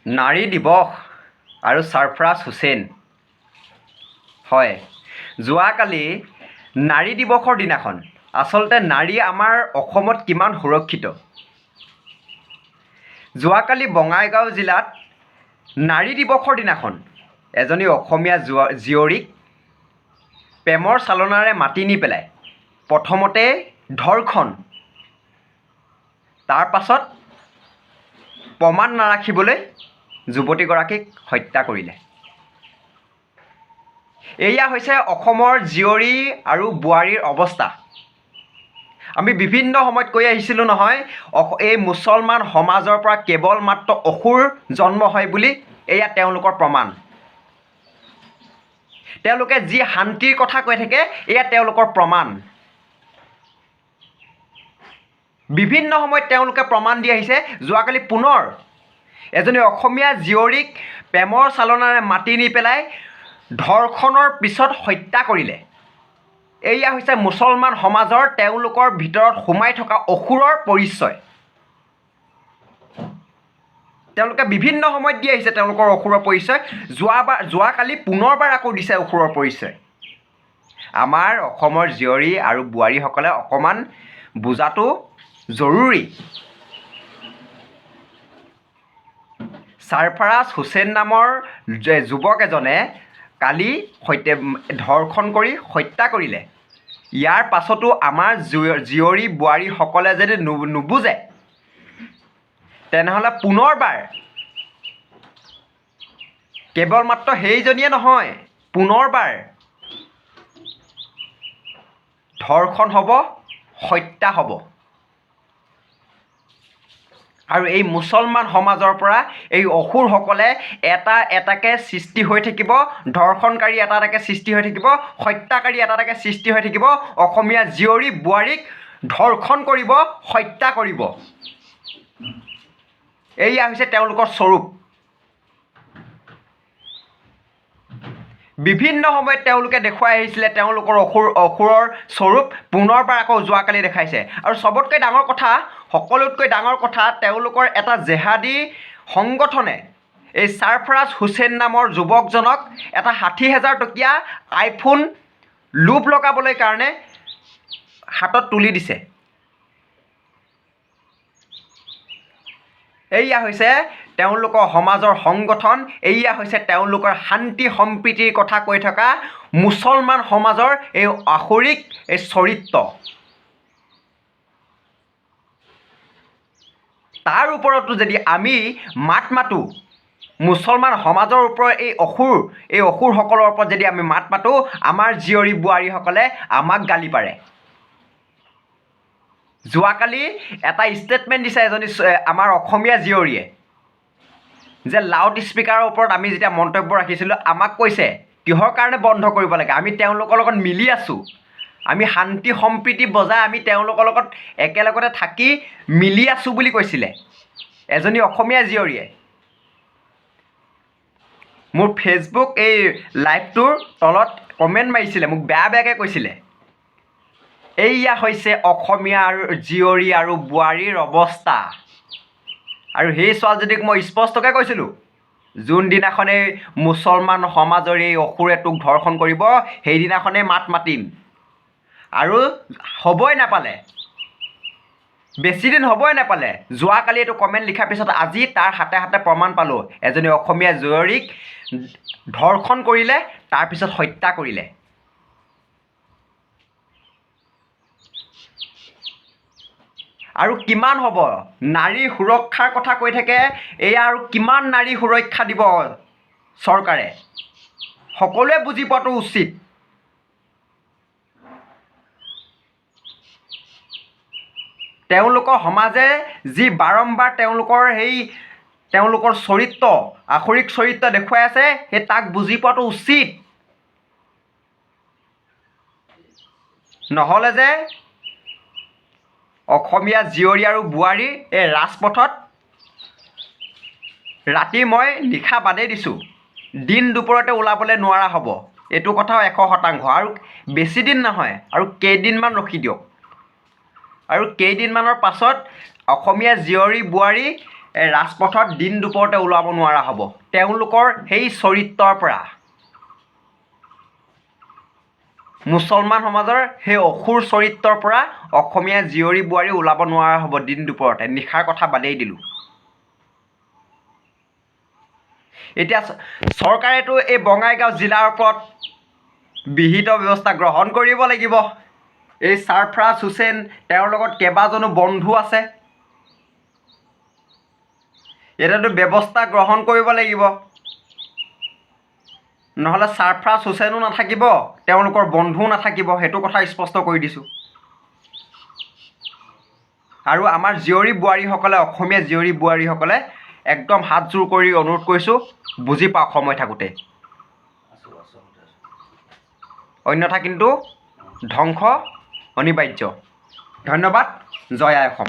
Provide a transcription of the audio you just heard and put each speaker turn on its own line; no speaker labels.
নাৰী দিৱস আৰু সৰফৰাজ হুছেইন। হয়, যোৱাকালি নাৰী দিৱসৰ দিনাখন আচলতে নাৰী আমাৰ অসমত কিমান সুৰক্ষিত। যোৱাকালি বঙাইগাঁও জিলাত নাৰী দিৱসৰ দিনাখন এজনী অসমীয়া জীয়ৰীক প্ৰেমৰ চালনাৰে মাতি নি পেলাই প্ৰথমতে ধৰ্ষণ, তাৰ পাছত প্ৰমাণ নাৰাখিবলৈ যুৱতীগৰাকীক হত্যা কৰিলে। এয়া হৈছে অসমৰ জীয়ৰী আৰু বোৱাৰীৰ অৱস্থা। আমি বিভিন্ন সময়ত কৈ আহিছিলোঁ নহয়, এই মুছলমান সমাজৰ পৰা কেৱল মাত্ৰ অসুৰ জন্ম হয় বুলি। এয়া তেওঁলোকৰ প্ৰমাণ। তেওঁলোকে যি শান্তিৰ কথা কৈ থাকে, এয়া তেওঁলোকৰ প্ৰমাণ। বিভিন্ন সময়ত তেওঁলোকে প্ৰমাণ দি আহিছে। যোৱাকালি পুনৰ এজনী অসমীয়া জীয়ৰীক প্ৰেমৰ চালনাৰে মাতি নি পেলাই ধৰ্ষণৰ পিছত হত্যা কৰিলে। এয়া হৈছে মুছলমান সমাজৰ তেওঁলোকৰ ভিতৰত সোমাই থকা অসুৰৰ পৰিচয়। তেওঁলোকে বিভিন্ন সময়ত দি আহিছে তেওঁলোকৰ অসুৰৰ পৰিচয়। যোৱাকালি পুনৰবাৰ আকৌ দিছে অসুৰৰ পৰিচয়। আমাৰ অসমৰ জীয়ৰী আৰু বোৱাৰীসকলে অকণমান বুজাটো জৰুৰী। সৰফৰাজ হুছেইন নামৰ যুৱক এজনে কালি ধৰ্ষণ কৰি হত্যা কৰিলে। ইয়াৰ পাছতো আমাৰ জীয়ৰী বোৱাৰীসকলে যদি নুবুজে, তেনেহ'লে পুনৰবাৰ কেৱল মাত্ৰ সেইজনীয়ে নহয়, পুনৰবাৰ ধৰ্ষণ হ'ব, হত্যা হ'ব। আৰু এই মুছলমান সমাজৰ পৰা এই অসুৰসকলে এটা এটাকৈ সৃষ্টি হৈ থাকিব, ধৰ্ষণকাৰী এটা এটাকৈ সৃষ্টি হৈ থাকিব, হত্যাকাৰী এটা এটাকৈ সৃষ্টি হৈ থাকিব। অসমীয়া জীয়ৰী বোৱাৰীক ধৰ্ষণ কৰিব, হত্যা কৰিব। এয়া হৈছে তেওঁলোকৰ স্বৰূপ। বিভিন্ন সময়ত তেওঁলোকে দেখুৱাই আহিছিলে তেওঁলোকৰ অসুৰৰ স্বৰূপ, পুনৰবাৰ আকৌ যোৱাকালি দেখাইছে। আৰু চবতকৈ ডাঙৰ কথা, সকলোতকৈ ডাঙৰ কথা, তেওঁলোকৰ এটা জেহাদী সংগঠনে এই সৰফৰাজ হুছেইন নামৰ যুৱকজনক এটা ৬০,০০০ টকীয়া আইফোন লোভ লগাবলৈ কাৰণে হাতত তুলি দিছে। এয়া হৈছে তেওঁলোকৰ সমাজৰ সংগঠন। এয়া হৈছে তেওঁলোকৰ শান্তি সম্প্ৰীতিৰ কথা কৈ থকা মুছলমান সমাজৰ এই আসুৰিক এই চৰিত্ৰ। তাৰ ওপৰতো যদি আমি মাত মাতোঁ, মুছলমান সমাজৰ ওপৰত এই অসুৰসকলৰ ওপৰত যদি আমি মাত মাতোঁ, আমাৰ জীয়ৰী বোৱাৰীসকলে আমাক গালি পাৰে। যোৱাকালি এটা ষ্টেটমেণ্ট দিছে এজনী আমাৰ অসমীয়া জীয়ৰীয়ে, যে লাউড স্পীকাৰৰ ওপৰত আমি যেতিয়া মন্তব্য ৰাখিছিলোঁ, আমাক কৈছে কিহৰ কাৰণে বন্ধ কৰিব লাগে, আমি তেওঁলোকৰ লগত মিলি আছোঁ, আমি শান্তি সম্প্ৰীতি বজাই আমি তেওঁলোকৰ লগত একেলগতে থাকি মিলি আছোঁ বুলি কৈছিলে এজনী অসমীয়া জীয়ৰীয়ে। মোৰ ফেচবুক এই লাইভটোৰ তলত কমেণ্ট মাৰিছিলে, মোক বেয়া বেয়াকৈ কৈছিলে। এয়া হৈছে অসমীয়া জীয়ৰী আৰু বোৱাৰীৰ অৱস্থা। আৰু সেই ছোৱালীজনীক মই স্পষ্টকৈ কৈছিলোঁ, যোনদিনাখনেই মুছলমান সমাজৰ এই অসুৰে তোক ধৰ্ষণ কৰিব, সেইদিনাখনেই মাত মাতিম। আৰু হ'বই নাপালে, বেছিদিন হ'বই নাপালে, যোৱাকালি এইটো কমেণ্ট লিখাৰ পিছত আজি তাৰ হাতে হাতে প্ৰমাণ পালোঁ। এজনী অসমীয়া জীয়ৰীক ধৰ্ষণ কৰিলে, তাৰপিছত হত্যা কৰিলে। আৰু কিমান হ'ব? নাৰী সুৰক্ষাৰ কথা কৈ থাকে। এয়া আৰু কিমান নাৰী সুৰক্ষা দিব চৰকাৰে? সকলোৱে বুজি পোৱাটো উচিত। তেওঁলোকৰ সমাজে যি বাৰম্বাৰ তেওঁলোকৰ চৰিত্ৰ, আসুৰিক চৰিত্ৰ দেখুৱাই আছে, সেই তাক বুজি পোৱাটো উচিত। নহ'লে যে অসমীয়া জীয়ৰী আৰু বোৱাৰী এই ৰাজপথত ৰাতি মই নিশা বাদেই দিছোঁ, দিন দুপৰতে ওলাবলৈ নোৱাৰা হ'ব। এইটো কথাও ১০০%। আৰু বেছিদিন নহয়, আৰু কেইদিনমান ৰখি দিয়ক। আৰু কেইদিনমানৰ পাছত অসমীয়া জীয়ৰী বোৱাৰী ৰাজপথত দিন দুপৰতে ওলাব নোৱাৰা হ'ব তেওঁলোকৰ সেই চৰিত্ৰৰ পৰা মুছলমান সমাজৰ সেই অসুৰ চৰিত্ৰৰ পৰা অসমীয়া জীয়ৰী বোৱাৰী ওলাব নোৱাৰা হ'ব দিন দুপৰতে নিশাৰ কথা বাদেই দিলোঁ এতিয়া চৰকাৰেতো এই বঙাইগাঁও জিলাৰ ওপৰত বিহিত ব্যৱস্থা গ্ৰহণ কৰিব লাগিব এই ছাৰফৰাজ হুছেইন তেওঁৰ লগত কেইবাজনো বন্ধু আছে এতিয়াতো ব্যৱস্থা গ্ৰহণ কৰিব লাগিব নহ'লে ছাৰফৰাজ হুছেইনো নাথাকিব তেওঁলোকৰ বন্ধুও নাথাকিব সেইটো কথা স্পষ্ট কৰি দিছোঁ আৰু আমাৰ জীয়ৰী বোৱাৰীসকলে অসমীয়া জীয়ৰী বোৱাৰীসকলে একদম হাতযোৰ কৰি অনুৰোধ কৰিছোঁ বুজি পাওক সময় থাকোঁতে অন্যথা কিন্তু ধ্বংস অনিবাৰ্য ধন্যবাদ জয় আই অসম